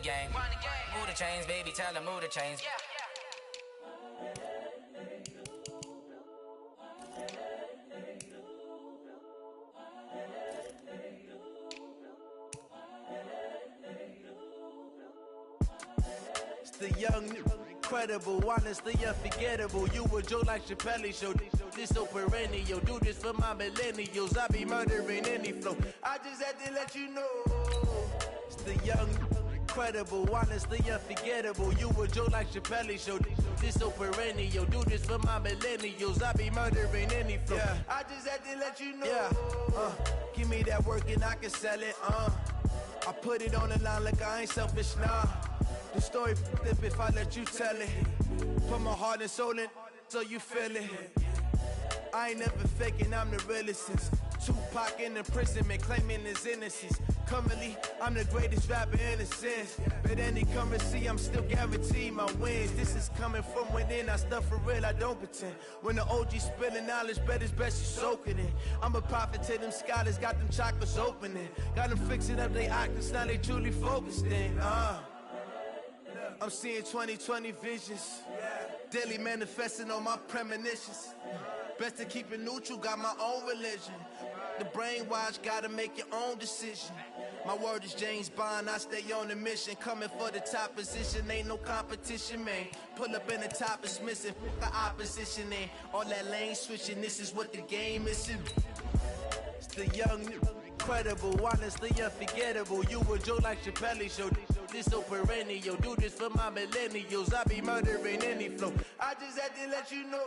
game. Move the chains, baby, tell them move the chains. It's the young, incredible, honestly unforgettable. You a joke like Chappelle show. This so perennial, do this for my millennials. I be murdering any flow. I just had to let you know. It's the young, incredible, honestly unforgettable. You a joke like Chappelle show. This so perennial, do this for my millennials. I be murdering any flow. Yeah. I just had to let you know. Yeah. Give me that work and I can sell it. I put it on the line like I ain't selfish, nah. The story flip if I let you tell it. Put my heart and soul in so you feel it. I ain't never faking, I'm the realest since Tupac in imprisonment, claiming his innocence. Currently, I'm the greatest rapper in a sense. But any currency, I'm still guaranteed my wins. This is coming from within, I stuff for real, I don't pretend. When the OG spilling knowledge, bet it's best you soak it in. I'm a prophet to them scholars, got them chakras opening. Got them fixing up their octaves, now they truly focused in. I'm seeing 2020 visions. Daily manifesting on my premonitions. Best to keep it neutral, got my own religion. The brainwash, gotta make your own decision. My word is James Bond, I stay on a mission. Coming for the top position, ain't no competition, man. Pull up in the top is missing, the opposition in. All that lane switching, this is what the game is. It's the young, incredible, honestly unforgettable. You a joke like Chappelle show. This so perennial, do this for my millennials. I be murdering any flow. I just had to let you know.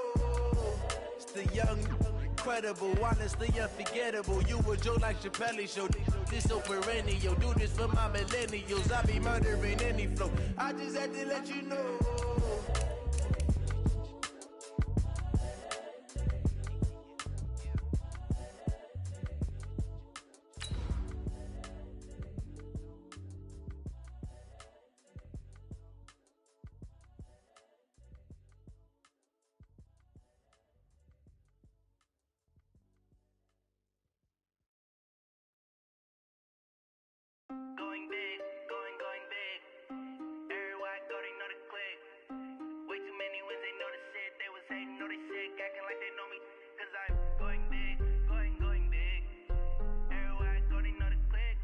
It's the young, incredible, honestly unforgettable. You a joke like Chappelle show. This so perennial, do this for my millennials. I be murdering any flow. I just had to let you know. Going big, going big. Everywhere I go, they know the click. Way too many wins, they know the shit. They was hating, know they sick, acting like they know me. Cause I'm going big, going big. Everywhere I go, they know the click.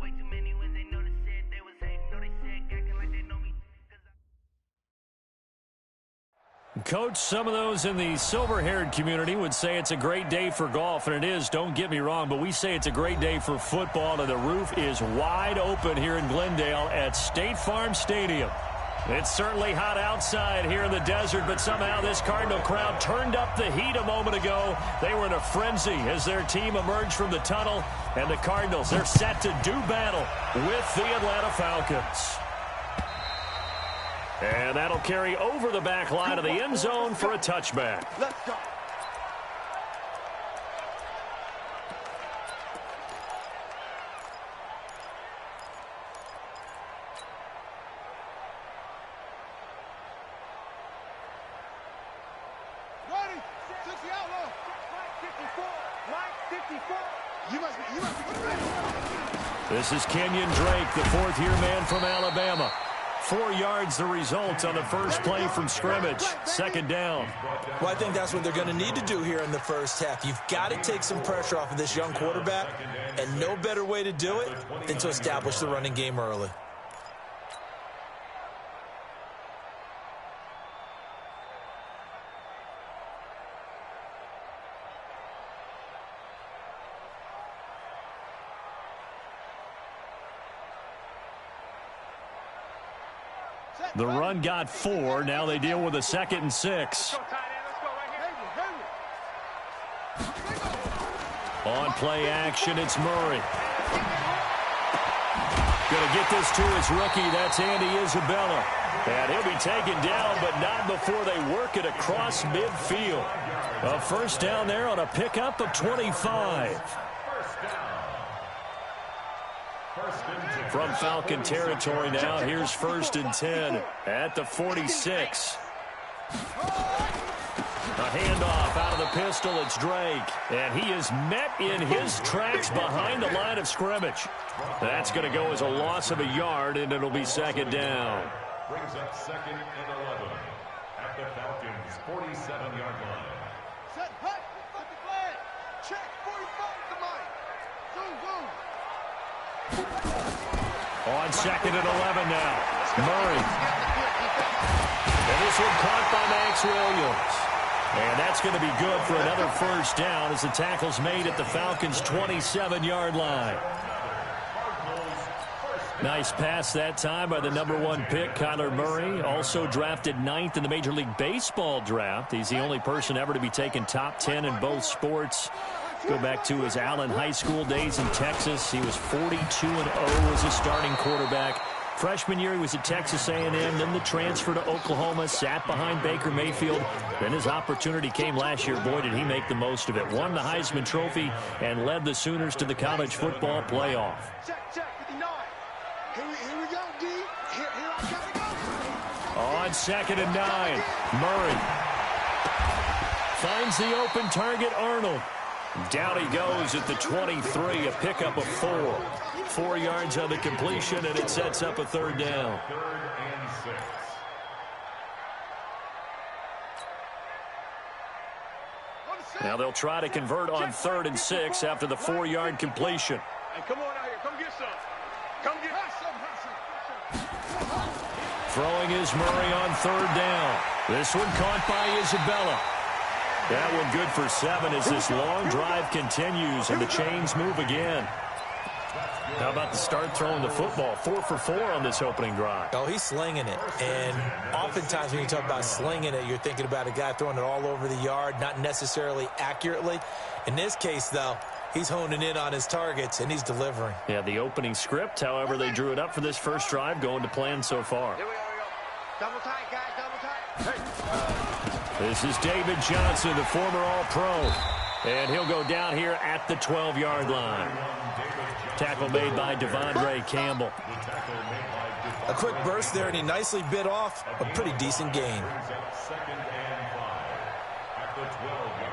Way too many wins, they know the shit. They was hating, know they sick, acting like they know me. Coach, some of those in the silver-haired community would say it's a great day for golf, and it is, don't get me wrong, but we say it's a great day for football, and the roof is wide open here in Glendale at State Farm Stadium. It's certainly hot outside here in the desert, but somehow this Cardinal crowd turned up the heat a moment ago. They were in a frenzy as their team emerged from the tunnel, and the Cardinals, they're set to do battle with the Atlanta Falcons. And that'll carry over the back line of the end zone for a touchback. Let's go. Ready, 60 outlaw. Mike 54. You must be This is Kenyon Drake, the fourth-year man from Alabama. 4 yards the result on the first play from scrimmage. Second down. Well, I think that's what they're going to need to do here in the first half. You've got to take some pressure off of this young quarterback, and no better way to do it than to establish the running game early. The run got 4. Now they deal with a 2nd and 6. On play action, it's Murray. Going to get this to his rookie. That's Andy Isabella. And he'll be taken down, but not before they work it across midfield. A first down there on a pickup of 25. From Falcon territory now, here's 1st and 10 at the 46. A handoff out of the pistol. It's Drake. And he is met in his tracks behind the line of scrimmage. That's going to go as a loss of a yard, and it'll be second down. Brings up second and 11 at the Falcons' 47-yard line. Set, hut, fuck the flag. Check, 45 to Mike. Zoom, zoom. On second and 11 now. Murray. And this one caught by Max Williams. And that's going to be good for another first down as the tackle's made at the Falcons' 27-yard line. Nice pass that time by the #1 pick, Kyler Murray. Also drafted 9th in the Major League Baseball draft. He's the only person ever to be taken top 10 in both sports. Go back to his Allen High School days in Texas. He was 42-0 as a starting quarterback. Freshman year, he was at Texas A&M, then the transfer to Oklahoma, sat behind Baker Mayfield. Then his opportunity came last year. Boy, did he make the most of it. Won the Heisman Trophy and led the Sooners to the college football playoff. Check, 59. Here we go, D. Here I gotta go. On second and 9, Murray finds the open target, Arnold. Down he goes at the 23, a pickup of 4. 4 yards on the completion, and it sets up a third down. Third and 6. Now they'll try to convert on 3rd and 6 after the 4-yard completion. Hey, come on out here. Come get some. Come get some. Throwing is Murray on 3rd down. This one caught by Isabella. That one good for 7 as this long drive continues and the chains move again. How about the start throwing the football? 4 for 4 on this opening drive. Oh, he's slinging it. And oftentimes when you talk about slinging it, you're thinking about a guy throwing it all over the yard, not necessarily accurately. In this case, though, he's honing in on his targets, and he's delivering. Yeah, the opening script, however, they drew it up for this first drive, going to plan so far. Here we go. Double tight, guys. Double tight. Hey. This is David Johnson, the former All-Pro. And he'll go down here at the 12-yard line. Tackle made by Devondre Campbell. A quick burst there, and he nicely bit off a pretty decent gain. Second and 5 at the 12-yard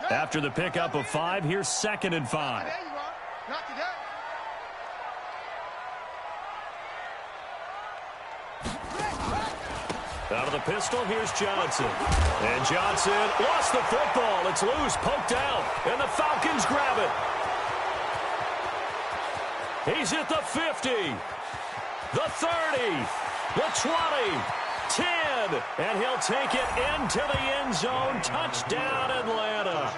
line. After the pickup of 5, here's 2nd and 5. There you are. Not today. Out of the pistol, here's Johnson. And Johnson lost the football. It's loose, poked out, and the Falcons grab it. He's at the 50, the 30, the 20, 10, and he'll take it into the end zone. Touchdown, Atlanta.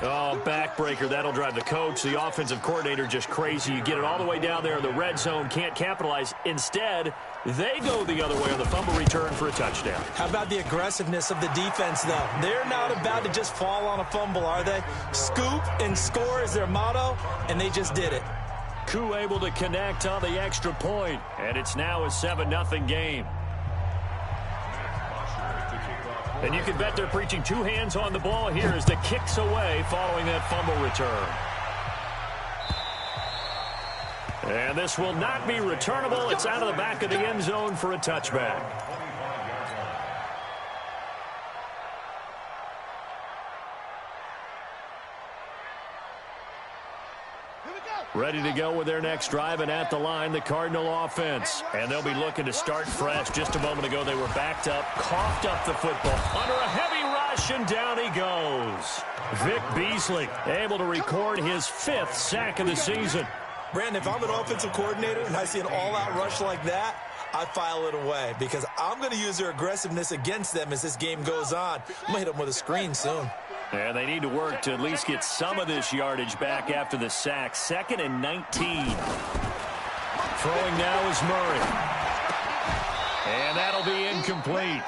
Oh, backbreaker. That'll drive the coach, the offensive coordinator, just crazy. You get it all the way down there in the red zone, can't capitalize. Instead, they go the other way on the fumble return for a touchdown. How about the aggressiveness of the defense, though? They're not about to just fall on a fumble, are they? Scoop and score is their motto, and they just did it. Koo able to connect on the extra point, and it's now a 7-0 game. And you can bet they're preaching 2 hands on the ball here as the kick's away following that fumble return. And this will not be returnable. It's out of the back of the end zone for a touchback. Ready to go with their next drive, and at the line, the Cardinal offense. And they'll be looking to start fresh. Just a moment ago, they were backed up, coughed up the football under a heavy rush, and down he goes. Vic Beasley able to record his 5th sack of the season. Brandon, if I'm an offensive coordinator and I see an all-out rush like that, I file it away because I'm going to use their aggressiveness against them as this game goes on. I'm going to hit them with a screen soon. And they need to work to at least get some of this yardage back after the sack. 2nd and 19. Throwing now is Murray. And that'll be incomplete.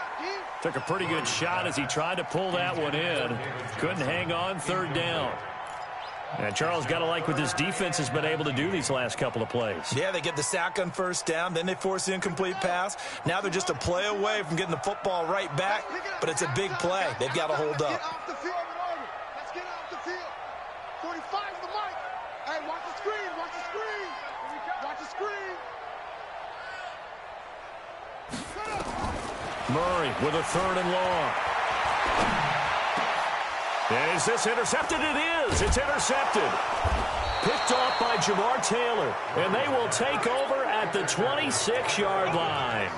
Took a pretty good shot as he tried to pull that one in. Couldn't hang on, 3rd down. And Charles, got to like what this defense has been able to do these last couple of plays. Yeah, they get the sack on 1st down, then they force the incomplete pass. Now they're just a play away from getting the football right back, but it's a big play. They've got to hold up. Get off the field, Let's get off the field. 45 the mic. Murray with a 3rd and long. And is this intercepted? It is. It's intercepted. Picked off by Jamar Taylor. And they will take over at the 26-yard line.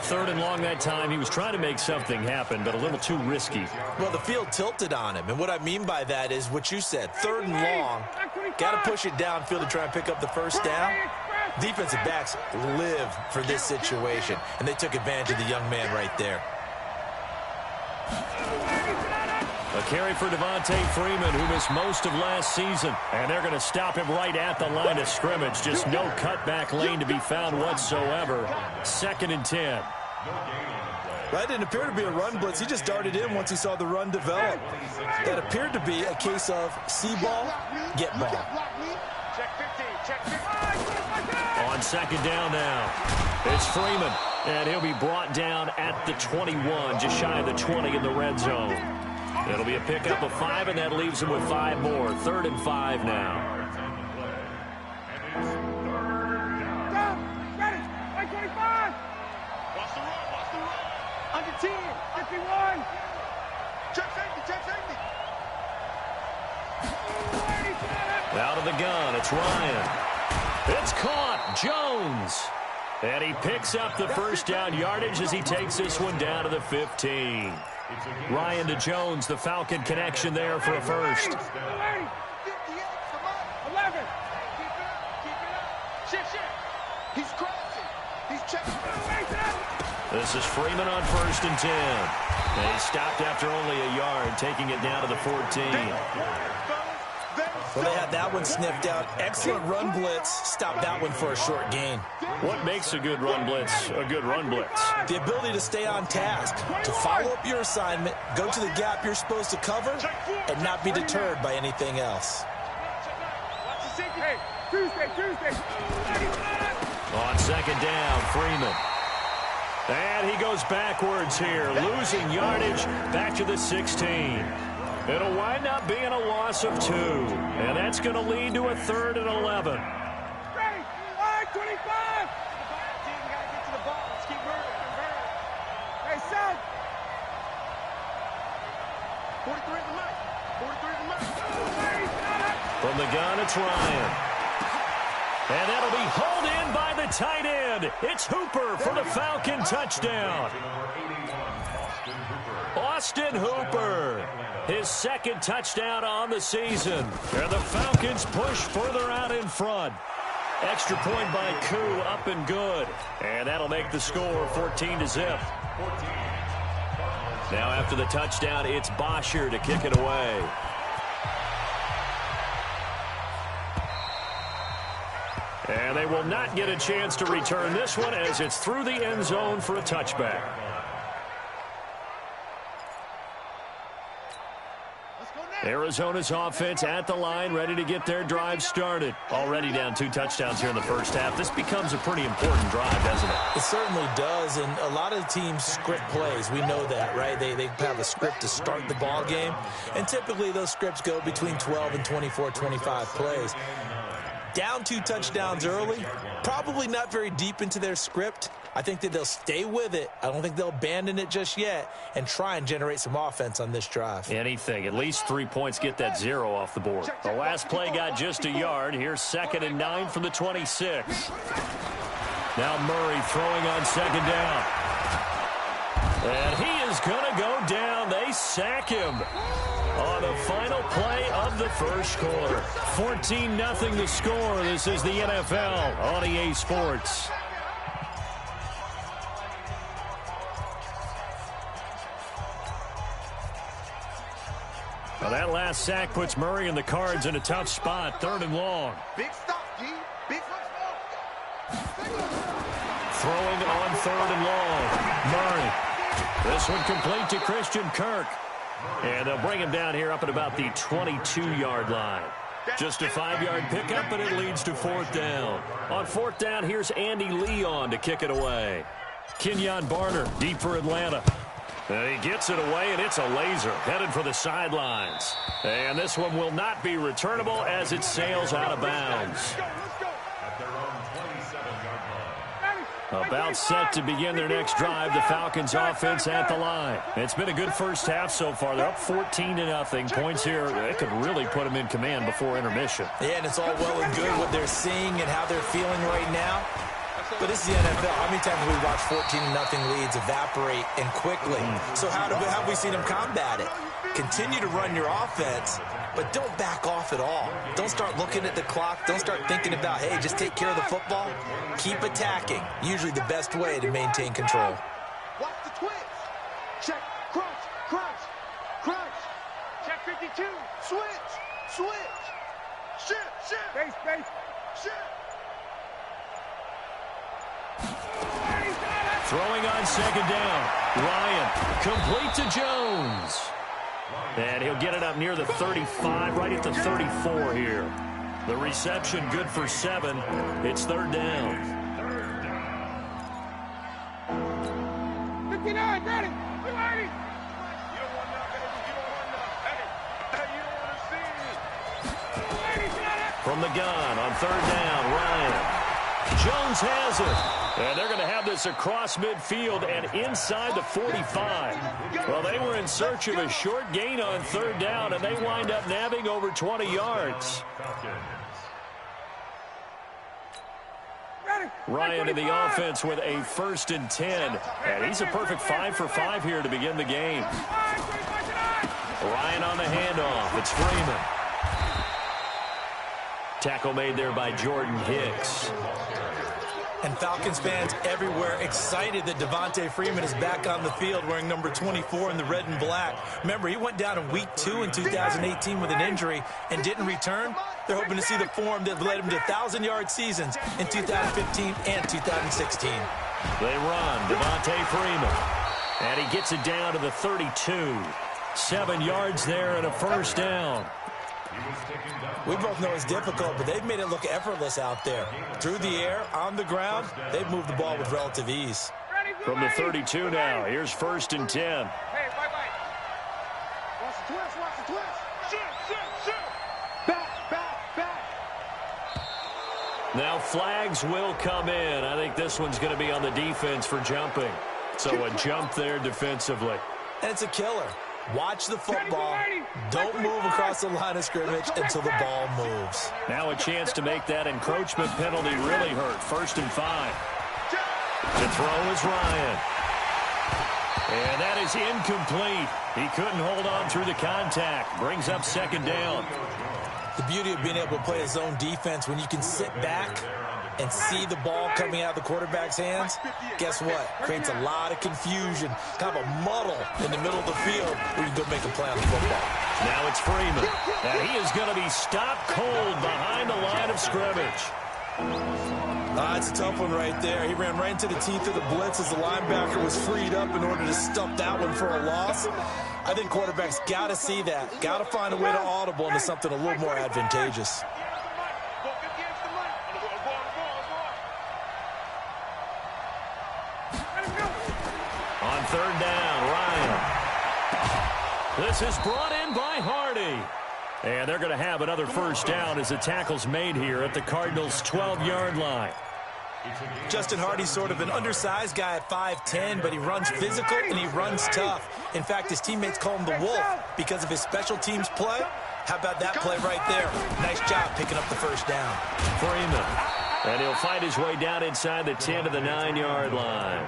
3rd and long that time. He was trying to make something happen, but a little too risky. Well, the field tilted on him. And what I mean by that is what you said. 3rd and long. Got to push it downfield to try and pick up the first down. Defensive backs live for this situation. And they took advantage of the young man right there. A carry for Devontae Freeman, who missed most of last season. And they're going to stop him right at the line of scrimmage. Just no cutback lane to be found whatsoever. 2nd and 10. That didn't appear to be a run blitz. He just darted in once he saw the run develop. That appeared to be a case of see ball, get ball. Check 15, check 15. On 2nd down now, it's Freeman. And he'll be brought down at the 21, just shy of the 20 in the red zone. It'll be a pickup of 5, and that leaves him with 5 more. 3rd and 5 now. Ready, 125. Watch the run. Under 10, 51. Check safety. Out of the gun, it's Ryan. It's caught, Jones. And he picks up the first down yardage as he takes this one down to the 15. Ryan to Jones, the Falcon connection there for a first. 11. Shift. He's crossing. He's checking. This is Freeman on 1st and 10. And he stopped after only a yard, taking it down to the 14. Well, they had that one sniffed out. Excellent run blitz. Stopped that one for a short gain. What makes a good run blitz a good run blitz? The ability to stay on task, to follow up your assignment, go to the gap you're supposed to cover, and not be deterred by anything else. Hey, Tuesday. On 2nd down, Freeman. And he goes backwards here, losing yardage back to the 16. It'll wind up being a loss of 2. And that's going to lead to a 3rd and 11. Ready, 25. We got to get to the ball. Let's keep moving. Hey, son. 43 at the mic. From the gun, it's Ryan. And that'll be hauled in by the tight end. It's Hooper for the Falcon touchdown. Austin Hooper, his 2nd touchdown on the season. And the Falcons push further out in front. Extra point by Koo, up and good. And that'll make the score 14-0. Now after the touchdown, it's Bosher to kick it away. And they will not get a chance to return this one as it's through the end zone for a touchback. Arizona's offense at the line, ready to get their drive started. Already down 2 touchdowns here in the first half. This becomes a pretty important drive, doesn't it? It certainly does, and a lot of teams script plays. We know that, right? They have a script to start the ball game, and typically those scripts go between 12 and 24, 25 plays. Down 2 touchdowns early, probably not very deep into their script. I think that they'll stay with it. I don't think they'll abandon it just yet and try and generate some offense on this drive. Anything. At least 3 points, get that 0 off the board. The last play got just a yard. Here's 2nd and 9 from the 26. Now Murray throwing on 2nd down. And he is going to go down. They sack him on the final play of the first quarter. 14-0 the score. This is the NFL on EA Sports. Well, that last sack puts Murray and the Cards in a tough spot. 3rd and long. Big stop, G. Big stop. Throwing on 3rd and long. Murray. This one complete to Christian Kirk. And they'll bring him down here up at about the 22-yard line. Just a 5-yard pickup, and it leads to 4th down. On 4th down, here's Andy Leon to kick it away. Kenyon Barner deep for Atlanta. And he gets it away, and it's a laser headed for the sidelines. And this one will not be returnable as it sails out of bounds. At their own About set to begin their next drive. The Falcons offense at the line. It's been a good first half so far. They're up 14-0. Points here, they could really put them in command before intermission. Yeah, and it's all well and good what they're seeing and how they're feeling right now. But this is the NFL. How many times have we watched 14-0 leads evaporate and quickly? So how have we seen them combat it? Continue to run your offense, but don't back off at all. Don't start looking at the clock. Don't start thinking about, hey, just take care of the football. Keep attacking. Usually the best way to maintain control. Watch the twitch. Check. Crunch. Crunch. Crunch. Check 52. Switch. Switch. Shift. Base. Shift. Throwing on second down. Ryan complete to Jones. And he'll get it up near the 35, right at the 34 here. The reception good for 7. It's third down. 59, got it. You ready? You don't want that, baby. You don't want that. Hey, you don't want to see me. From the gun on third down, Ryan. Jones has it. And they're going to have this across midfield and inside the 45. Well, they were in search of a short gain on third down, and they wind up nabbing over 20 yards. Ryan in the offense with a 1st and 10. And he's a perfect 5 for 5 here to begin the game. Ryan on the handoff. It's Freeman. Tackle made there by Jordan Hicks. And Falcons fans everywhere excited that Devontae Freeman is back on the field wearing number 24 in the red and black. Remember, he went down in week 2 in 2018 with an injury and didn't return. They're hoping to see the form that led him to 1,000-yard seasons in 2015 and 2016. They run, Devontae Freeman. And he gets it down to the 32. 7 yards there and a first down. We both know it's difficult, but they've made it look effortless out there. Through the air, on the ground, they've moved the ball with relative ease. From the 32 now, here's 1st and 10. Hey, bye. Watch the twist. Shoot. Back. Now flags will come in. I think this one's going to be on the defense for jumping. So a jump there defensively. And it's a killer. Watch the football. Don't move across the line of scrimmage until the ball moves. Now a chance to make that encroachment penalty really hurt. 1st and 5. The throw is Ryan. And that is incomplete. He couldn't hold on through the contact. Brings up 2nd down. The beauty of being able to play a zone defense when you can sit back and see the ball coming out of the quarterback's hands, guess what? Creates a lot of confusion, kind of a muddle in the middle of the field where you can go make a play on the football. Now it's Freeman. And he is going to be stopped cold behind the line of scrimmage. It's a tough one right there. He ran right into the teeth of the blitz as the linebacker was freed up in order to stuff that one for a loss. I think quarterbacks got to see that. Got to find a way to audible into something a little more advantageous. On third down, Ryan. This is brought in by Hardy. And they're going to have another first down as the tackle's made here at the Cardinals' 12-yard line. Justin Hardy's sort of an undersized guy at 5'10", but he runs physical and he runs tough. In fact, his teammates call him the Wolf because of his special teams play. How about that play right there? Nice job picking up the first down. Freeman. And he'll fight his way down inside the 10 to the 9-yard line.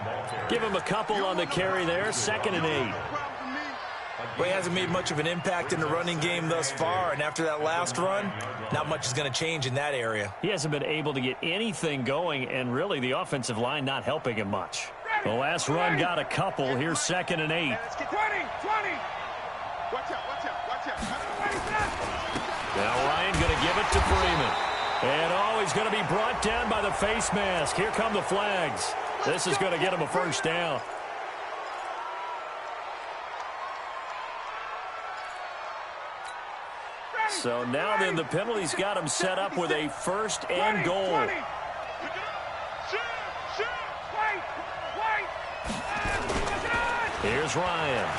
Give him a couple on the carry there. 2nd and 8. Well, he hasn't made much of an impact in the running game thus far, and after that last run, not much is going to change in that area. He hasn't been able to get anything going, and really the offensive line not helping him much. The last run got a couple. Here's 2nd and 8. 20. Watch out. Now Ryan going to give it to Freeman. And he's going to be brought down by the face mask. Here come the flags. This is going to get him a first down. So now then the penalty's got him set up with a 1st and goal. Here's Ryan.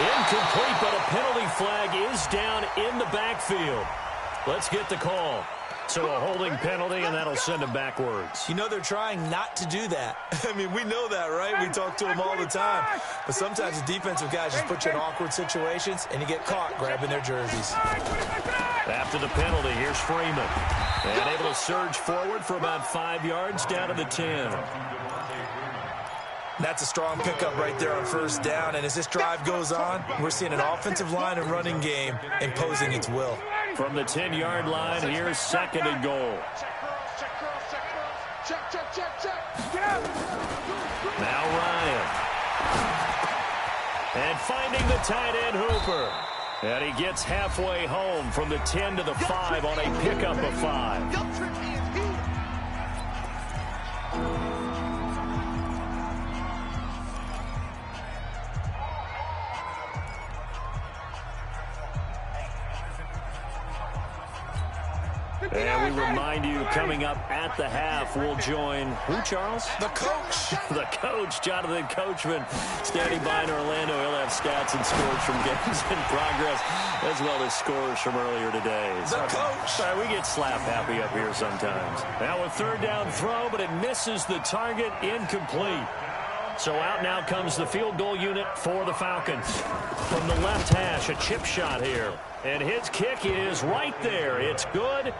Incomplete, but a penalty flag is down in the backfield. Let's get the call. So a holding penalty, and that'll send him backwards. You know they're trying not to do that. I mean, we know that, right? We talk to them all the time. But sometimes the defensive guys just put you in awkward situations, and you get caught grabbing their jerseys. After the penalty, here's Freeman. And able to surge forward for about 5 yards down to the 10. That's a strong pickup right there on first down. And as this drive goes on, we're seeing an offensive line and running game imposing its will. From the 10-yard line, here's 2nd and goal. Now Ryan. And finding the tight end Hooper. And he gets halfway home from the 10 to the 5 on a pickup of 5. And we remind you, coming up at the half, we'll join who, Charles? The coach. The coach, Jonathan Coachman, standing by in Orlando. He'll have stats and scores from games in progress, as well as scores from earlier today. The coach. Sorry, we get slap happy up here sometimes. Now a 3rd down throw, but it misses the target, incomplete. So out now comes the field goal unit for the Falcons. From the left hash, a chip shot here. And his kick is right there. It's good.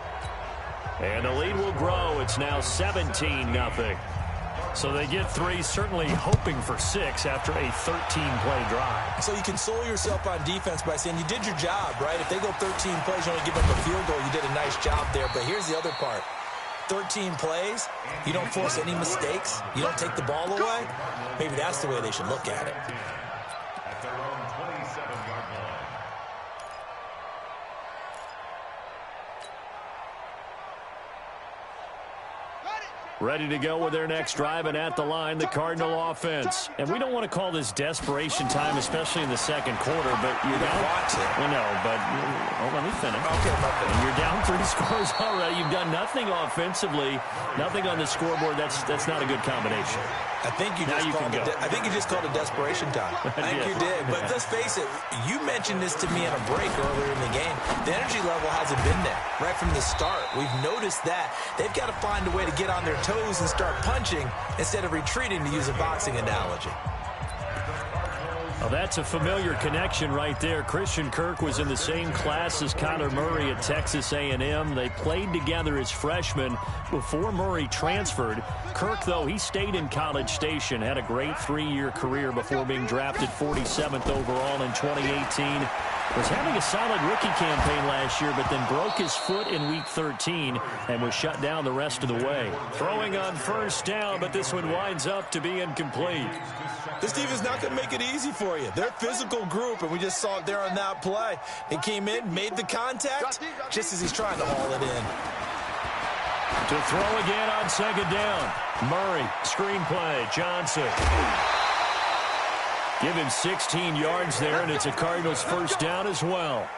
And the lead will grow. It's now 17-0. So they get 3, certainly hoping for 6 after a 13-play drive. So you console yourself on defense by saying you did your job, right? If they go 13 plays, you only give up a field goal, you did a nice job there. But here's the other part. 13 plays, you don't force any mistakes, you don't take the ball away. Maybe that's the way they should look at it. At their own 27-yard line. Ready to go with their next drive, and at the line, the Cardinal offense. And we don't want to call this desperation time, especially in the second quarter, but you're down. Well, no, but let me finish. Okay, and you're down 3 scores already. You've done nothing offensively, nothing on the scoreboard. That's not a good combination. I think you just called it desperation time. I think you did. But let's face it, you mentioned this to me in a break earlier in the game. The energy level hasn't been there right from the start. We've noticed that. They've got to find a way to get on their toes and start punching instead of retreating, to use a boxing analogy. Well, that's a familiar connection right there. Christian Kirk was in the same class as Kyler Murray at Texas A&M. They played together as freshmen before Murray transferred. Kirk, though, he stayed in College Station, had a great 3-year career before being drafted 47th overall in 2018. Was having a solid rookie campaign last year, but then broke his foot in Week 13 and was shut down the rest of the way. Throwing on first down, but this one winds up to be incomplete. This defense not going to make it easy for you. They're a physical group, and we just saw it there on that play. He came in, made the contact, just as he's trying to haul it in. To throw again on 2nd down. Murray, screen play, Johnson. Give him 16 yards there, and it's a Cardinals first down as well.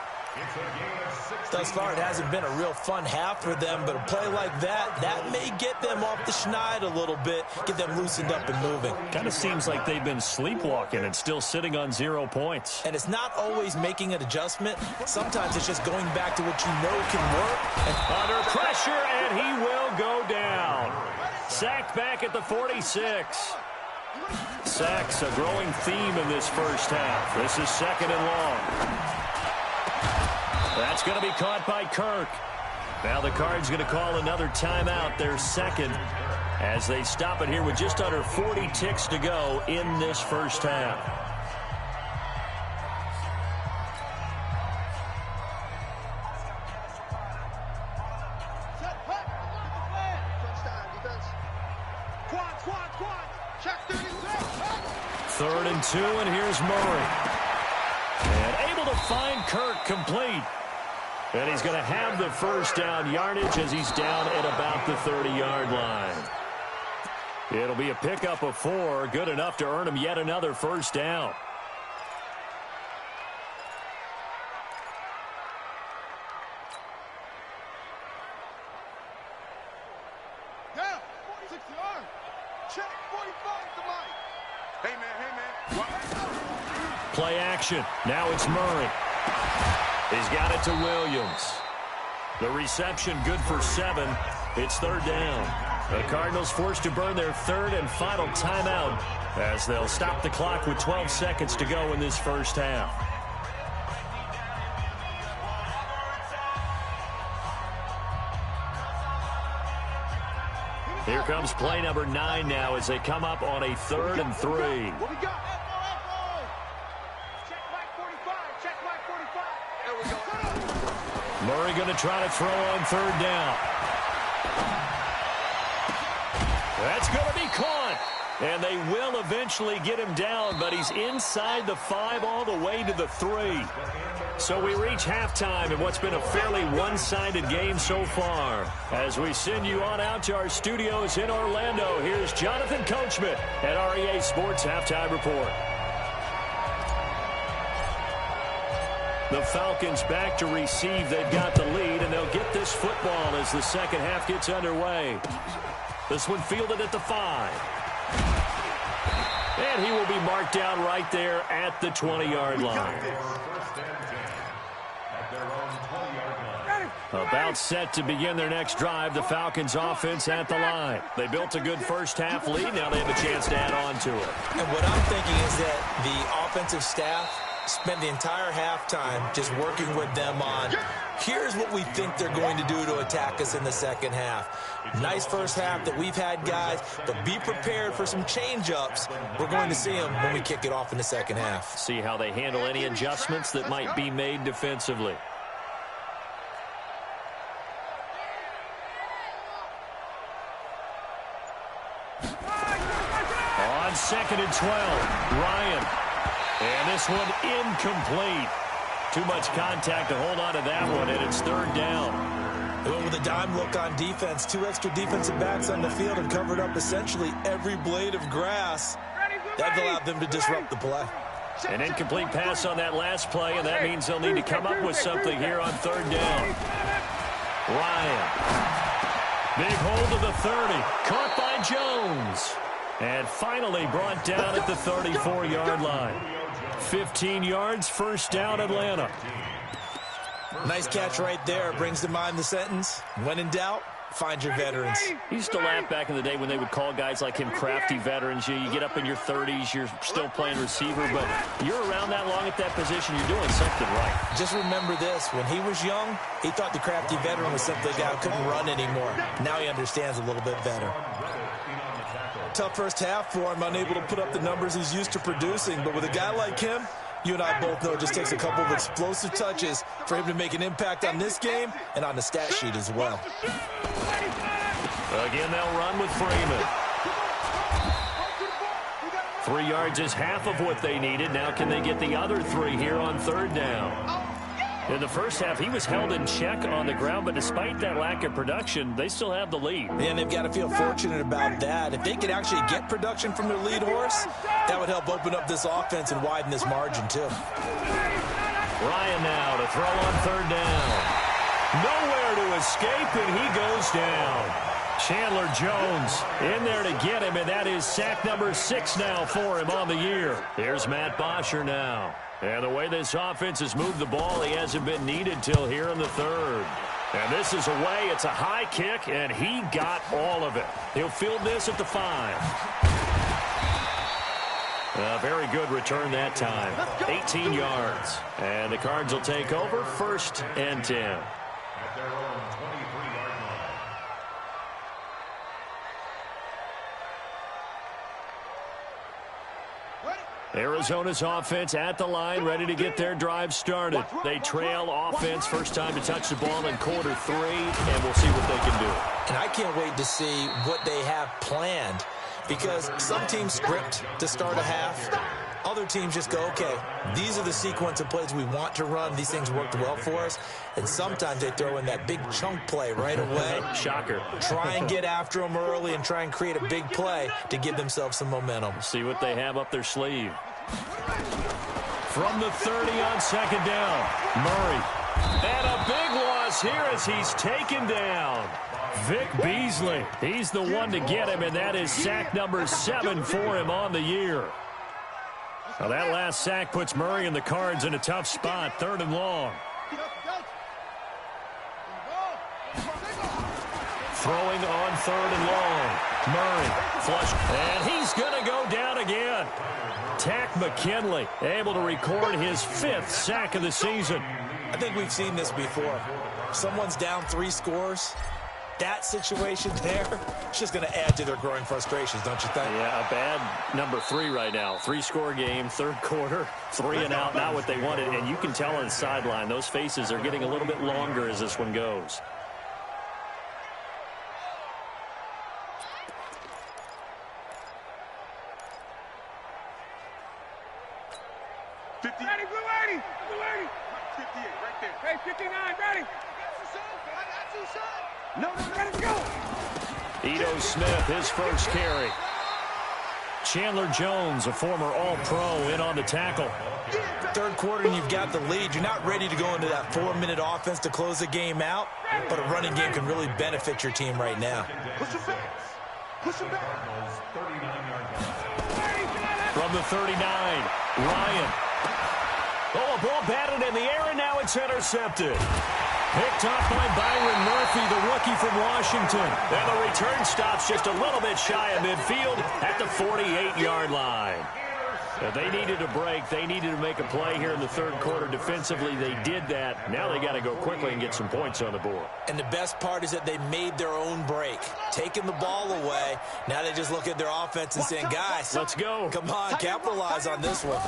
Thus far, it hasn't been a real fun half for them, but a play like that may get them off the schneid a little bit, get them loosened up and moving. Kind of seems like they've been sleepwalking and still sitting on 0 points. And it's not always making an adjustment. Sometimes it's just going back to what you know can work. And under pressure, and he will go down. Sacked back at the 46. Sacks, a growing theme in this first half. This is 2nd and long. That's going to be caught by Kirk. Now the Cards going to call another timeout, their 2nd, as they stop it here with just under 40 ticks to go in this first half. Third and 2, and here's Murray. And able to find Kirk complete. And he's going to have the first down yardage as he's down at about the 30-yard line. It'll be a pickup of 4, good enough to earn him yet another first down. Yeah, 60-yard. Check, 45 to Mike. Hey, man. Play action. Now it's Murray. He's got it to Williams. The reception good for 7. It's third down. The Cardinals forced to burn their third and final timeout as they'll stop the clock with 12 seconds to go in this first half. Here comes play number 9 now as they come up on a 3rd and 3. What we got? Check back 45. Check back 45. There we go. Murray going to try to throw on 3rd down. That's going to be caught. And they will eventually get him down, but he's inside the 5 all the way to the 3. So we reach halftime in what's been a fairly one-sided game so far. As we send you on out to our studios in Orlando, here's Jonathan Coachman at REA Sports Halftime Report. The Falcons back to receive. They've got the lead, and they'll get this football as the second half gets underway. This one fielded at the 5. And he will be marked down right there at the 20-yard line. About set to begin their next drive, the Falcons offense at the line. They built a good first half lead. Now they have a chance to add on to it. And what I'm thinking is that the offensive staff spent the entire halftime just working with them on, here's what we think they're going to do to attack us in the second half. Nice first half that we've had, guys, but be prepared for some change-ups. We're going to see them when we kick it off in the second half. See how they handle any adjustments that might be made defensively. On 2nd and 12, Ryan. And this one incomplete. Too much contact to hold on to that one, and it's 3rd down. They went with a dime look on defense. 2 extra defensive backs on the field and covered up essentially every blade of grass. That allowed them to disrupt the play. An incomplete pass on that last play, and that means they'll need to come up with something here on 3rd down. Ryan. Big hold of the 30. Caught by Jones. And finally brought down at the 34-yard line. 15 yards, first down, Atlanta. Nice catch right there. Brings to mind the sentence, when in doubt, find your veterans. He used to laugh back in the day when they would call guys like him crafty veterans. You get up in your 30s, you're still playing receiver, but you're around that long at that position, you're doing something right. Just remember this, when he was young, he thought the crafty veteran was simply a guy who couldn't run anymore. Now he understands a little bit better. Tough first half for him, unable to put up the numbers he's used to producing, but with a guy like him, you and I both know it just takes a couple of explosive touches for him to make an impact on this game and on the stat sheet as well. Again, they'll run with Freeman. 3 yards is half of what they needed. Now can they get the other 3 here on 3rd down? In the first half, he was held in check on the ground, but despite that lack of production, they still have the lead. And they've got to feel fortunate about that. If they could actually get production from their lead horse, that would help open up this offense and widen this margin, too. Ryan now to throw on 3rd down. Nowhere to escape, and he goes down. Chandler Jones in there to get him, and that is sack number 6 now for him on the year. Here's Matt Bosher now. And the way this offense has moved the ball, he hasn't been needed till here in the 3rd. And this is away. It's a high kick, and he got all of it. He'll field this at the 5. A very good return that time. 18 yards. And the Cards will take over 1st and 10. At their own 23-yard line. Arizona's offense at the line, ready to get their drive started. They trail offense, first time to touch the ball in quarter 3, and we'll see what they can do. And I can't wait to see what they have planned, because some teams script to start a half. Other teams just go, okay, these are the sequence of plays we want to run. These things worked well for us. And sometimes they throw in that big chunk play right away. Shocker. Try and get after them early and try and create a big play to give themselves some momentum. See what they have up their sleeve. From the 30 on 2nd down, Murray. And a big loss here as he's taken down. Vic Beasley. He's the one to get him, and that is sack number 7 for him on the year. Now that last sack puts Murray and the Cards in a tough spot, 3rd and long. throwing on 3rd and long. Murray flush, and he's going to go down again. Tack McKinley able to record his 5th sack of the season. I think we've seen this before. Someone's down 3 scores. That situation there, it's just going to add to their growing frustrations, don't you think? Yeah, a bad number 3 right now. 3-score game, 3rd quarter, 3 and out, not what they wanted. And you can tell on the sideline, those faces are getting a little bit longer as this one goes. Ready, blue 80, blue 80. 58, right there. Hey, 59, ready. No, ready to go. Ito Smith, his first carry. Chandler Jones, a former All-Pro, in on the tackle. 3rd quarter and you've got the lead. You're not ready to go into that 4-minute offense to close the game out, but a running game can really benefit your team right now. Push it back. Push it back. From the 39, Ryan. Oh, a ball batted in the air, and now it's intercepted. Picked off by Byron Murphy, the rookie from Washington. And the return stops just a little bit shy of midfield at the 48-yard line. They needed a break. They needed to make a play here in the 3rd quarter. Defensively, they did that. Now they got to go quickly and get some points on the board. And the best part is that they made their own break. Taking the ball away. Now they just look at their offense and saying, guys, let's go. Come on, capitalize on this one.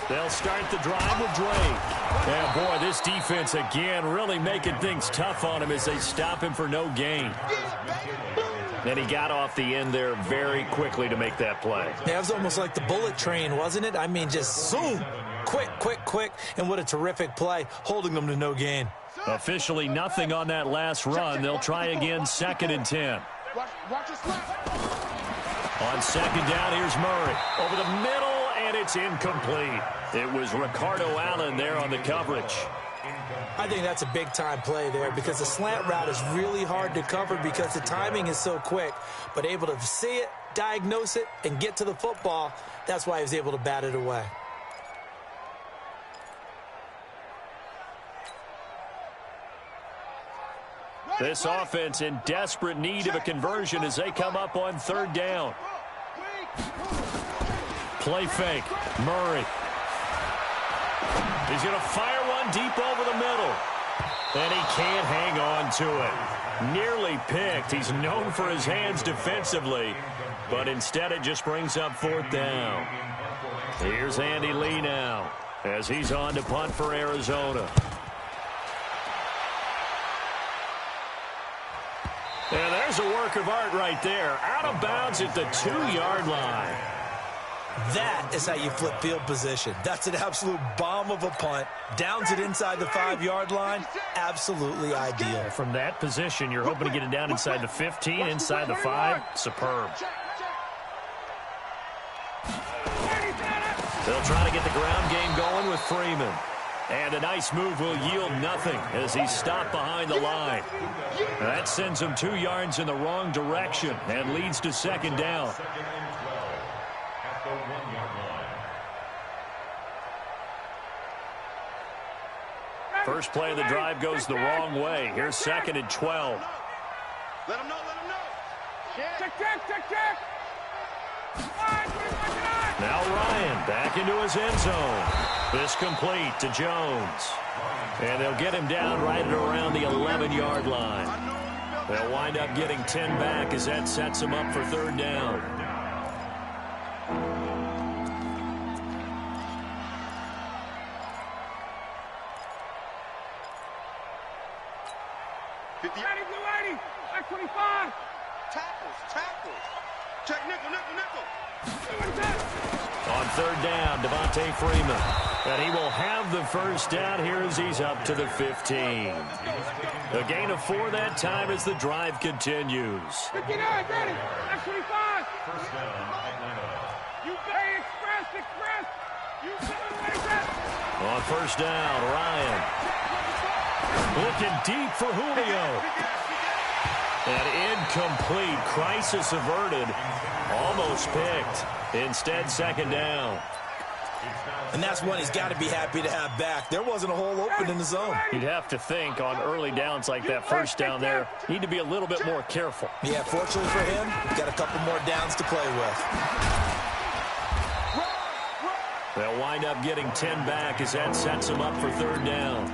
They'll start the drive with Drake. And, boy, this defense, again, really making things tough on him as they stop him for no gain. And he got off the end there very quickly to make that play. Yeah, it was almost like the bullet train, wasn't it? I mean, just zoom. Quick, quick, quick. And what a terrific play, holding them to no gain. Officially nothing on that last run. They'll try again, 2nd and 10. On 2nd down, here's Murray. Over the middle, and it's incomplete. It was Ricardo Allen there on the coverage. I think that's a big-time play there because the slant route is really hard to cover because the timing is so quick. But able to see it, diagnose it, and get to the football, that's why he was able to bat it away. This offense in desperate need of a conversion as they come up on 3rd down. Play fake. Murray. He's going to fire one deep over the middle. And he can't hang on to it. Nearly picked. He's known for his hands defensively. But instead it just brings up 4th down. Here's Andy Lee now as he's on to punt for Arizona. And there's a work of art right there. Out of bounds at the 2-yard line. That is how you flip field position. That's an absolute bomb of a punt. Downs it inside the 5-yard line. Absolutely ideal. From that position, you're hoping to get it down inside the 15, inside the 5. Superb. They'll try to get the ground game going with Freeman. And a nice move will yield nothing as he's stopped behind the line. That sends him 2 yards in the wrong direction and leads to 2nd down. First play of the drive goes the wrong way. Here's 2nd and 12. Let him know, let him know. Check. Now Ryan back into his end zone. This complete to Jones. And they'll get him down right at around the 11-yard line. They'll wind up getting 10 back as that sets them up for 3rd down. Ready, blue 80. Back 25. Tackles. Check nickel. On 3rd down, Devontae Freeman. And he will have the first down here as he's up to the 15. A gain of 4 that time as the drive continues. 59, ready. Back 25. First down, Atlanta. You express. You like that. On 1st down, Ryan. Looking deep for Julio. An incomplete. Crisis averted. Almost picked. Instead, 2nd down. And that's one he's got to be happy to have back. There wasn't a hole open in the zone. You'd have to think on early downs like that first down there, need to be a little bit more careful. Yeah, fortunately for him, he's got a couple more downs to play with. They'll wind up getting 10 back as that sets them up for third down.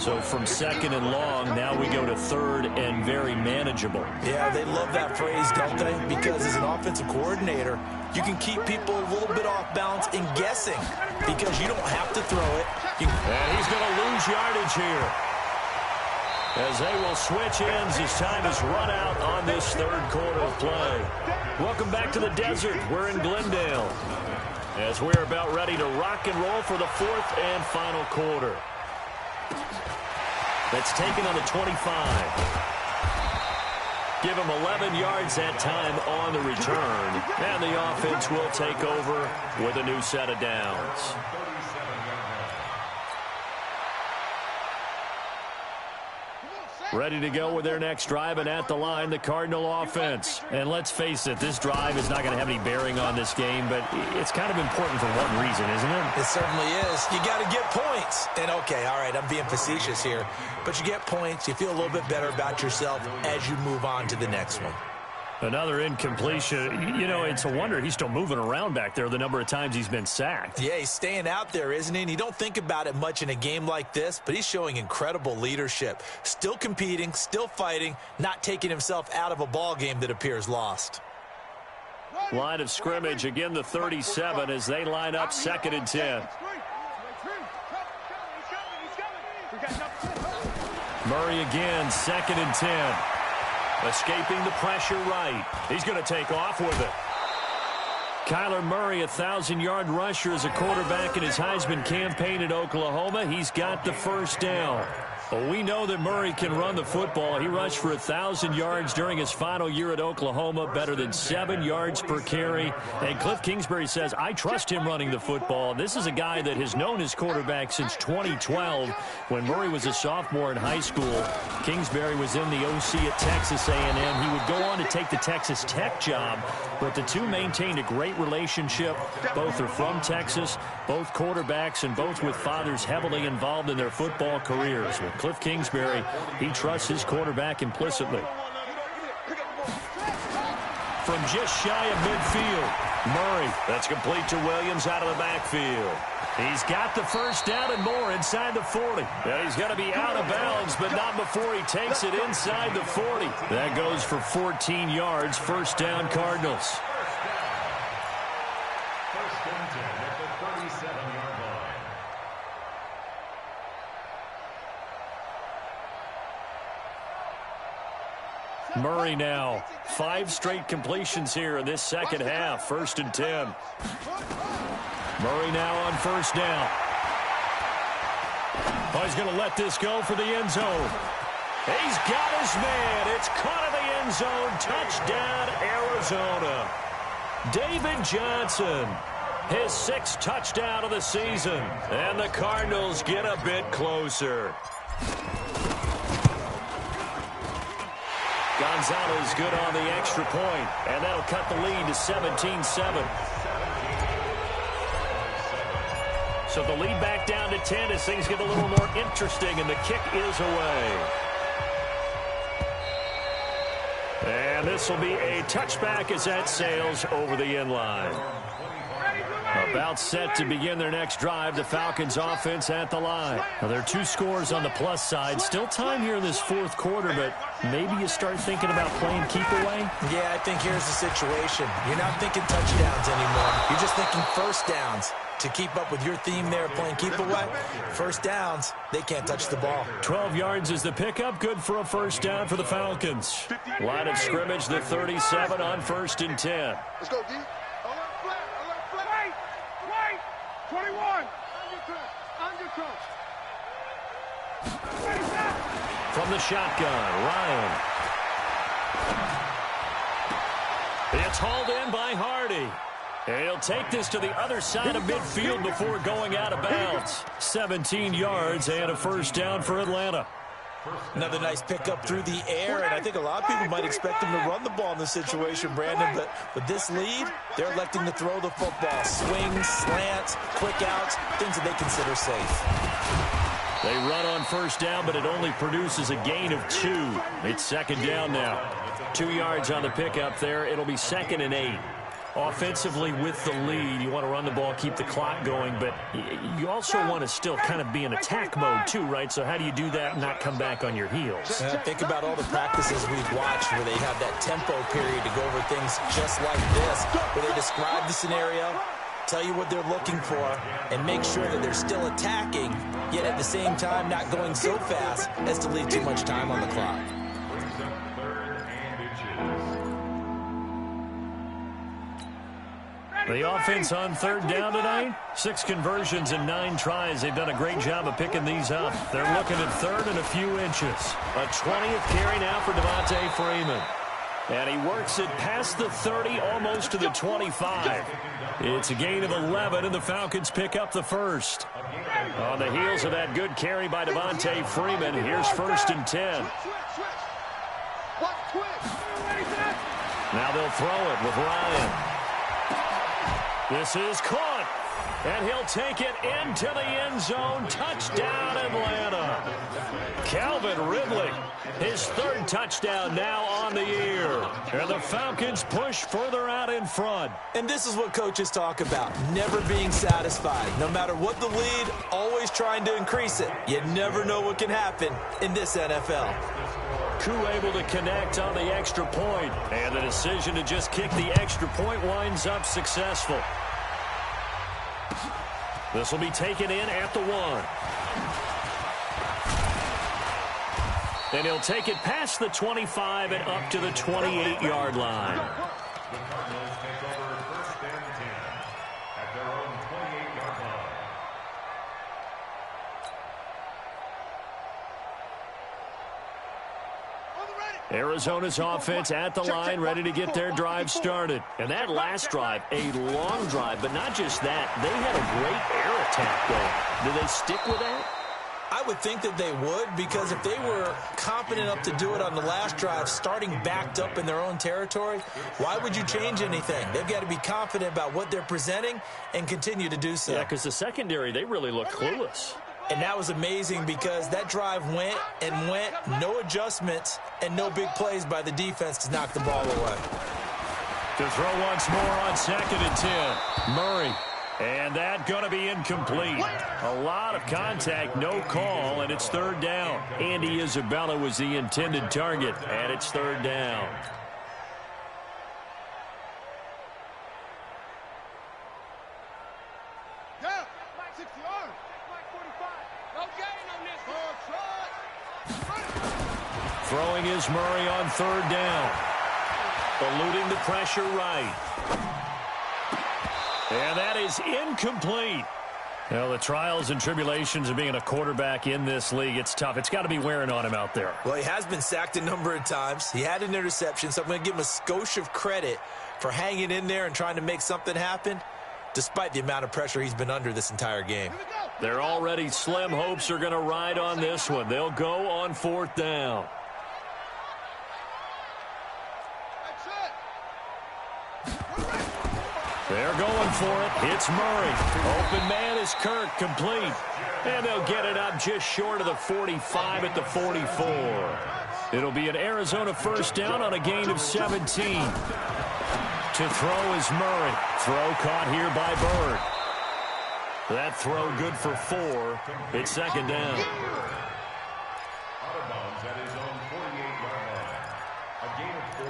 So from second and long, now we go to third and very manageable. Yeah, they love that phrase, don't they? Because as an offensive coordinator, you can keep people a little bit off balance and guessing because you don't have to throw it. And he's going to lose yardage here as they will switch ends as time is run out on this third quarter of play. Welcome back to the desert. We're in Glendale as we're about ready to rock and roll for the fourth and final quarter. That's taken on the 25. Give him 11 yards that time on the return. And the offense will take over with a new set of downs. Ready to go with their next drive, and at the line, the Cardinal offense. And let's face it, this drive is not going to have any bearing on this game, but it's kind of important for one reason, isn't it? It certainly is. You got to get points. And, okay, all right, I'm being facetious here. But you get points, you feel a little bit better about yourself as you move on to the next one. Another incompletion. You know, it's a wonder he's still moving around back there the number of times he's been sacked. Yeah, he's staying out there, isn't he? And you don't think about it much in a game like this, but he's showing incredible leadership. Still competing, still fighting, not taking himself out of a ball game that appears lost. Line of scrimmage, again the 37 as they line up second and 10. Murray again, second and 10. Escaping the pressure right. He's going to take off with it. Kyler Murray, a 1,000-yard rusher as a quarterback in his Heisman campaign at Oklahoma. He's got the first down. Well, we know that Murray can run the football. He rushed for 1,000 yards during his final year at Oklahoma, better than 7 yards per carry. And Cliff Kingsbury says, I trust him running the football. This is a guy that has known his quarterback since 2012 when Murray was a sophomore in high school. Kingsbury was in the OC at Texas A&M. He would go on to take the Texas Tech job, but the two maintained a great relationship. Both are from Texas, both quarterbacks, and both with fathers heavily involved in their football careers. With Cliff Kingsbury, he trusts his quarterback implicitly. From just shy of midfield, Murray. That's complete to Williams out of the backfield. He's got the first down and more inside the 40. Now he's going to be out of bounds, but not before he takes it inside the 40. That goes for 14 yards. First down, Cardinals. First and 10 at the 37-yard line. Murray now. 5 straight completions here in this second half. First and 10. Murray now on first down. Oh, he's going to let this go for the end zone. He's got his man. It's caught in the end zone. Touchdown, Arizona. David Johnson, his 6th touchdown of the season. And the Cardinals get a bit closer. Gonzalez good on the extra point, and that'll cut the lead to 17-7. So the lead back down to 10 as things get a little more interesting, and the kick is away. And this will be a touchback as that sails over the end line. About set to begin their next drive, the Falcons offense at the line. Now, there are 2 scores on the plus side. Still time here in this fourth quarter, but maybe you start thinking about playing keep away? Yeah, I think here's the situation. You're not thinking touchdowns anymore. You're just thinking first downs. To keep up with your theme there, playing keep away, first downs, they can't touch the ball. 12 yards is the pickup. Good for a first down for the Falcons. Line of scrimmage, the 37 on first and 10. Let's go, D. Alert flat. Wait. 21. Under coach. From the shotgun, Ryan. It's hauled in by Hardy. And he'll take this to the other side of midfield before going out of bounds. 17 yards and a first down for Atlanta. Another nice pickup through the air, and I think a lot of people might expect him to run the ball in this situation, Brandon, but with this lead, they're electing to throw the football. Swings, slants, quick outs, things that they consider safe. They run on first down, but it only produces a gain of 2. It's second down now. 2 yards on the pickup there. It'll be 2nd and 8. Offensively with the lead, you want to run the ball, keep the clock going, but you also want to still kind of be in attack mode too, right? So how do you do that and not come back on your heels? Think about all the practices we've watched where they have that tempo period to go over things just like this, where they describe the scenario, tell you what they're looking for, and make sure that they're still attacking, yet at the same time not going so fast as to leave too much time on the clock. The offense on third down tonight, 6 conversions and 9 tries. They've done a great job of picking these up. They're looking at third and a few inches. A 20th carry now for Devontae Freeman. And he works it past the 30, almost to the 25. It's a gain of 11, and the Falcons pick up the first. On the heels of that good carry by Devontae Freeman, here's 1st and 10. Now they'll throw it with Ryan. This is caught, and he'll take it into the end zone. Touchdown, Atlanta. Calvin Ridley, his 3rd touchdown now on the year. And the Falcons push further out in front. And this is what coaches talk about, never being satisfied. No matter what the lead, always trying to increase it. You never know what can happen in this NFL. Koo able to connect on the extra point, and the decision to just kick the extra point winds up successful. This will be taken in at the 1. And he'll take it past the 25 and up to the 28-yard line. The Cardinals take over 1st and 10 at their own 28-yard line. Arizona's offense at the line, ready to get their drive started. And that last drive, a long drive, but not just that. They had a great air attack going. Do they stick with that? I would think that they would, because if they were confident enough to do it on the last drive, starting backed up in their own territory, why would you change anything? They've got to be confident about what they're presenting and continue to do so. Yeah, because the secondary, they really look clueless. And that was amazing because that drive went and went, no adjustments, and no big plays by the defense to knock the ball away. To throw once more on 2nd and 10. Murray. And that going to be incomplete. A lot of contact, no call, and it's 3rd down. Andy Isabella was the intended target, and it's 3rd down. Throwing is Murray on 3rd down. Eluding the pressure right. And that is incomplete. Well, the trials and tribulations of being a quarterback in this league, it's tough. It's got to be wearing on him out there. Well, he has been sacked a number of times. He had an interception, so I'm going to give him a skosh of credit for hanging in there and trying to make something happen, despite the amount of pressure he's been under this entire game. Their already slim hopes are going to ride on this one. They'll go on 4th down. They're going for it. It's Murray. Open man is Kirk, complete. And they'll get it up just short of the 45 at the 44. It'll be an Arizona 1st down on a gain of 17. To throw is Murray. Throw caught here by Bird. That throw good for 4. It's 2nd down. Out of bounds at his own 48-yard line. A gain of 4.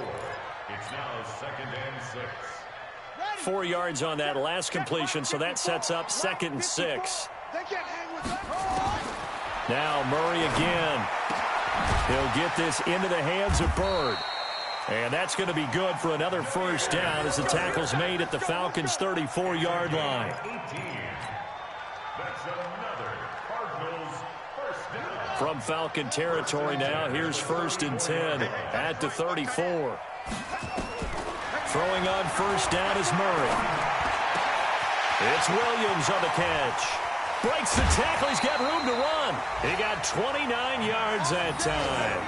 It's now 2nd and 6. 4 yards on that last completion, so that sets up 2nd and 6. Now Murray again. He'll get this into the hands of Bird. And that's going to be good for another 1st down as the tackle's made at the Falcons' 34-yard line. That's another Cardinals 1st down. From Falcon territory now, here's 1st and 10 at the 34. Throwing on 1st down is Murray. It's Williams on the catch. breaks the tackle. He's got room to run. He got 29 yards that time.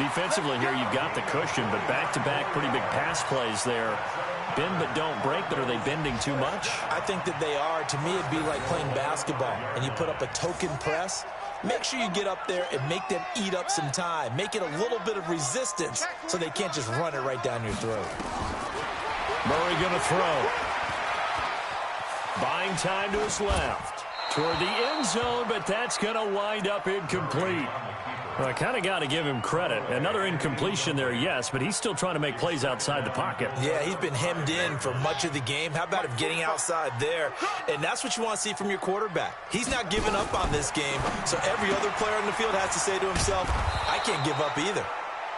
Defensively here, you've got the cushion, but back-to-back pretty big pass plays there. Bend but don't break, but are they bending too much? I think that they are. To me, it'd be like playing basketball, and you put up a token press. Make sure you get up there and make them eat up some time. Make it a little bit of resistance so they can't just run it right down your throat. Murray going to throw. Buying time to his left. Toward the end zone, but that's going to wind up incomplete. Well, I kind of got to give him credit. Another incompletion there, yes, but he's still trying to make plays outside the pocket. Yeah, he's been hemmed in for much of the game. How about him getting outside there? And that's what you want to see from your quarterback. He's not giving up on this game, so every other player on the field has to say to himself, I can't give up either.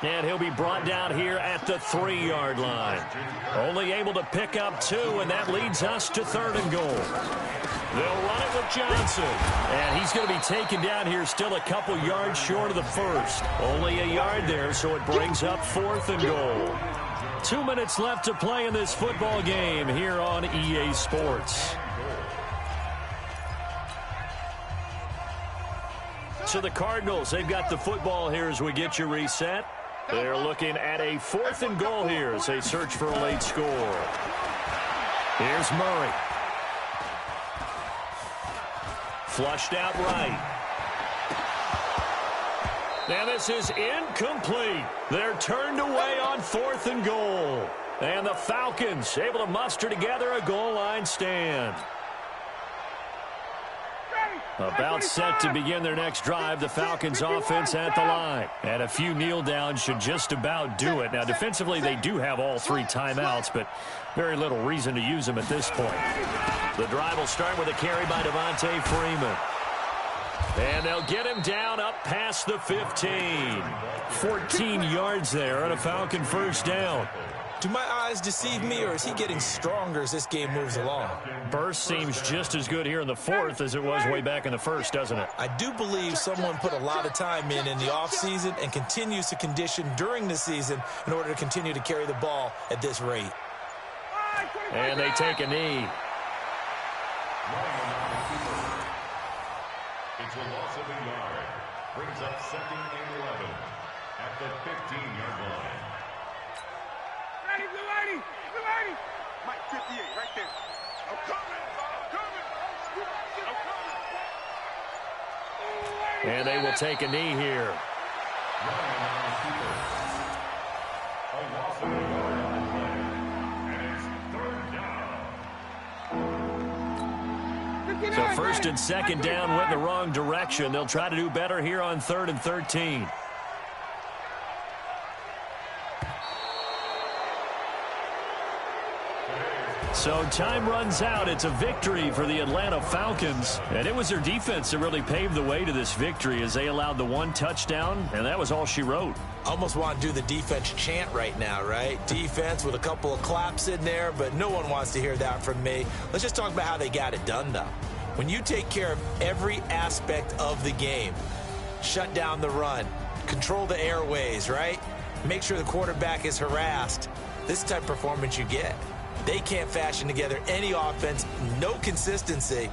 And he'll be brought down here at the 3-yard line. Only able to pick up 2, and that leads us to 3rd and goal. They'll run it with Johnson. And he's going to be taken down here still a couple yards short of the first. Only a yard there, so it brings up 4th and goal. 2 minutes left to play in this football game here on EA Sports. So the Cardinals, they've got the football here as we get you reset. They're looking at a 4th and goal here as they search for a late score. Here's Murray. Flushed out right. Now this is incomplete. They're turned away on 4th and goal. And the Falcons able to muster together a goal line stand. About set to begin their next drive, the Falcons offense at the line. And a few kneel downs should just about do it. Now defensively they do have all 3 timeouts, but very little reason to use them at this point. The drive will start with a carry by Devontae Freeman. And they'll get him down up past the 15. 14 yards there and a Falcon first down. Do my eyes deceive me, or is he getting stronger as this game moves along? Burst seems just as good here in the 4th as it was way back in the 1st, doesn't it? I do believe someone put a lot of time in the offseason and continues to condition during the season in order to continue to carry the ball at this rate. And they take a knee. It's a loss of a yard. Brings up 2nd and 11 at the 15-yard line. Mike, 58, right there. I'm coming. And they will take a knee here. A loss of a yard on the play. And it's 3rd down. So 1st and 2nd down went in the wrong direction. They'll try to do better here on 3rd and 13. So time runs out. It's a victory for the Atlanta Falcons. And it was their defense that really paved the way to this victory as they allowed the 1 touchdown, and that was all she wrote. Almost want to do the defense chant right now, right? Defense with a couple of claps in there, but no one wants to hear that from me. Let's just talk about how they got it done, though. When you take care of every aspect of the game, shut down the run, control the airways, right? Make sure the quarterback is harassed. This type of performance you get. They can't fashion together any offense, no consistency,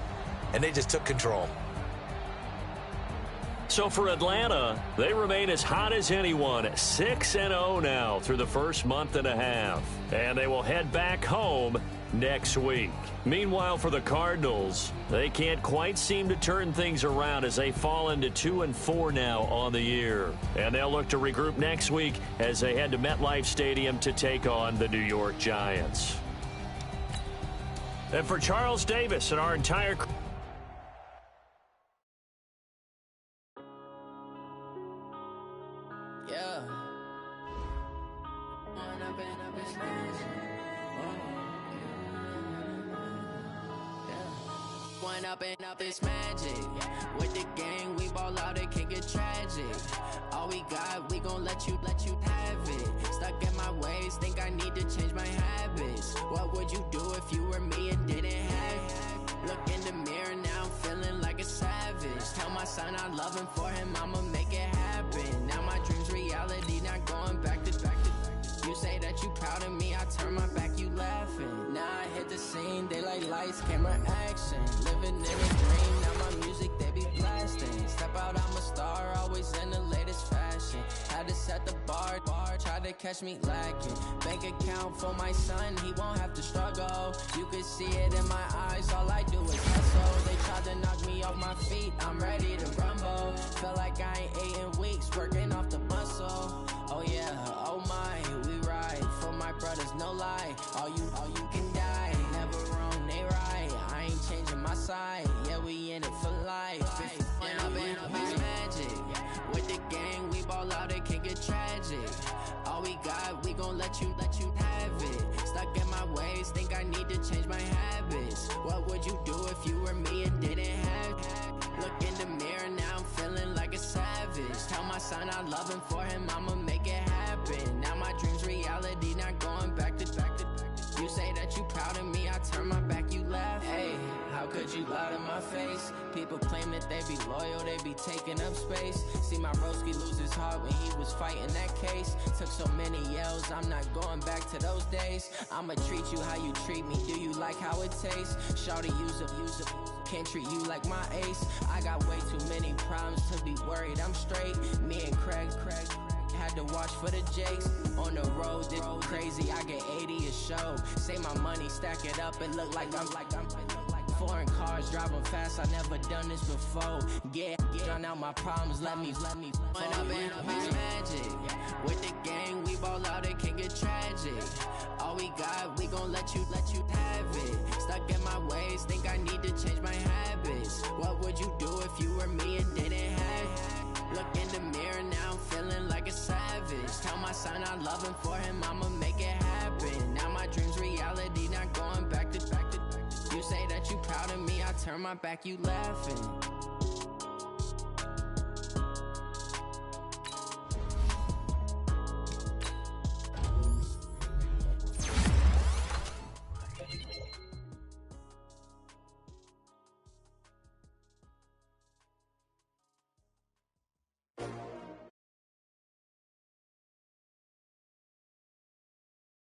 and they just took control. So for Atlanta, they remain as hot as anyone, 6-0 now through the first month and a half. And they will head back home next week. Meanwhile, for the Cardinals, they can't quite seem to turn things around as they fall into 2-4 now on the year. And they'll look to regroup next week as they head to MetLife Stadium to take on the New York Giants. And for Charles Davis and our entire crew. Yeah. One up and up is magic. With the gang, we ball out, it can get tragic. All we got, we gon' let you have it. Stuck in my ways, think I need to change my habits. What would you do if you were me and didn't have it? Look in the mirror, now I'm feeling like a savage. Tell my son I love him, for him I'ma make it happen. Now my dream's reality, not going back to. You say that you proud of me, I turn my back, you laughing. Now I hit the scene, daylight lights, camera action. Living in a dream, now to catch me lacking. Bank account for my son, he won't have to struggle. You could see it in my eyes, all I do is hustle. They tried to knock me off my feet, I'm ready to rumble. Feel like I ain't ate in weeks, working off the muscle. Oh yeah, oh my, we ride for my brothers, no lie. All you can die, never wrong, they right. I ain't changing my side, yeah, we in it for life. When I've been magic, with the gang, we ball out, it can get tragic. All we got, we gon' let you have it. Stuck in my ways, think I need to change my habits. What would you do if you were me and didn't have it? Look in the mirror, now I'm feeling like a savage. Tell my son I love him, for him I'ma make it happen. Now my dream's reality, not going back to. You say that you proud of me, I turn my back, you laugh. Hey, how could you lie to my face? People claim that they be loyal, they be taking up space. See my broski lose his heart when he was fighting that case. Took so many yells, I'm not going back to those days. I'ma treat you how you treat me, do you like how it tastes? Shawty, use up, can't treat you like my ace. I got way too many problems to be worried, I'm straight. Me and Craig had to watch for the Jakes. On the road, this crazy, I get 80 a show. Say my money, stack it up, it look like I'm foreign cars, driving fast, I never done this before. Yeah, drown out my problems, let me When I've been magic, with the gang, we ball out, it can get tragic. All we got, we gon' let you have it. Stuck in my ways, think I need to change my habits. What would you do if you were me and didn't have it? Look in the mirror, now I'm feeling like a savage. Tell my son I love him, for him I'ma make it happen. Now my dream's reality, not going back to. You say that you proud of me, I turn my back, you laughing.